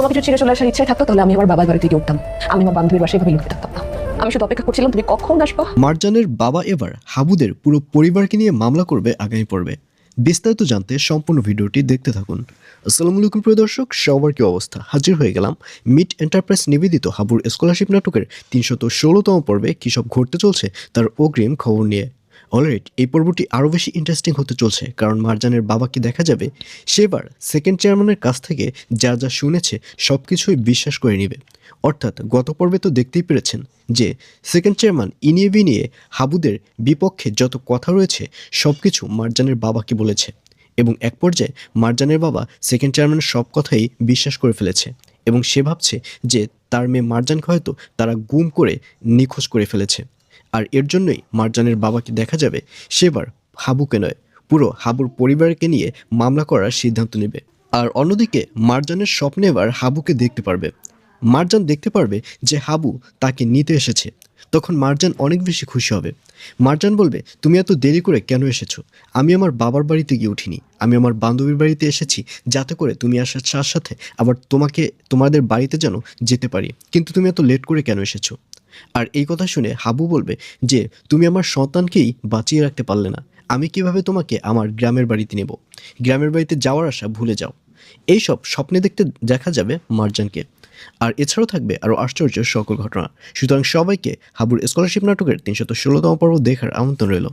তোমাকে যদি ছেড়ে চলে আসার ইচ্ছা থাকতো তাহলে আমি আমার বাবার বাড়িতে গিয়ে উঠতাম। আমি আমার বান্ধবীর বাসায় এভাবে লুকিয়ে থাকতাম না। আমি শুধু অপেক্ষা করছিলাম তুমি কখন আসবা। মারজানের বাবা এবার হাবুদের পুরো পরিবারকে নিয়ে মামলা করবে আগামী পর্বে। বিস্তারিত জানতে সম্পূর্ণ ভিডিওটি দেখতে থাকুন। আসসালামু আলাইকুম প্রিয় দর্শক, সবার কি অবস্থা? হাজির হয়ে গেলাম মিট এন্টারপ্রাইজ নিবেদিত হাবুর স্কলারশিপ নাটকের ৩১৬তম পর্বে কী সব ঘটতে চলছে তার অগ্রিম খবর নিয়ে। অলরাইট, এই পর্বটি আরও বেশি ইন্টারেস্টিং হতে চলছে, কারণ মারজানের বাবাকে দেখা যাবে সেবার সেকেন্ড চেয়ারম্যানের কাছ থেকে যা যা শুনেছে সব কিছুই বিশ্বাস করে নেবে। অর্থাৎ গত পর্বে তো দেখতেই পেরেছেন যে সেকেন্ড চেয়ারম্যান ইনিয়ে বিনিয়ে হাবুদের বিপক্ষে যত কথা রয়েছে সব কিছু মারজানের বাবাকে বলেছে, এবং এক পর্যায়ে মারজানের বাবা সেকেন্ড চেয়ারম্যানের সব কথাই বিশ্বাস করে ফেলেছে, এবং সে ভাবছে যে তার মেয়ে মারজানকে হয়তো তারা গুম করে নিখোঁজ করে ফেলেছে। আর এর জন্যই মারজানের বাবাকে দেখা যাবে সেবার হাবুকে নয়, পুরো হাবুর পরিবারকে নিয়ে মামলা করার সিদ্ধান্ত নেবে। আর অন্যদিকে মারজানের স্বপ্নে এবার হাবুকে দেখতে পারবে। মারজান দেখতে পারবে যে হাবু তাকে নিতে এসেছে। তখন মারজান অনেক বেশি খুশি হবে। মারজান বলবে, তুমি এত দেরি করে কেন এসেছো? আমি আমার বাবার বাড়িতে গিয়ে উঠিনি, আমি আমার বান্ধবীর বাড়িতে এসেছি যাতে করে তুমি আসার সাথে সাথে আবার তোমাদের বাড়িতে যেন যেতে পারি, কিন্তু তুমি এত লেট করে কেন এসেছো? আর এই কথা শুনে হাবু বলবে যে তুমি আমার সন্তানকেই বাঁচিয়ে রাখতে পারলে না, আমি কিভাবে তোমাকে আমার গ্রামের বাড়িতে নেব? গ্রামের বাড়িতে যাওয়ার আশা ভুলে যাও। এইসব স্বপ্নে দেখতে দেখা যাবে মারজানকে। আর এছাড়াও থাকবে আরও আশ্চর্য সকল ঘটনা। সুতরাং সবাইকে হাবুর স্কলারশিপ নাটকের ৩১৬তম পর্ব দেখার আমন্ত্রণ রইল।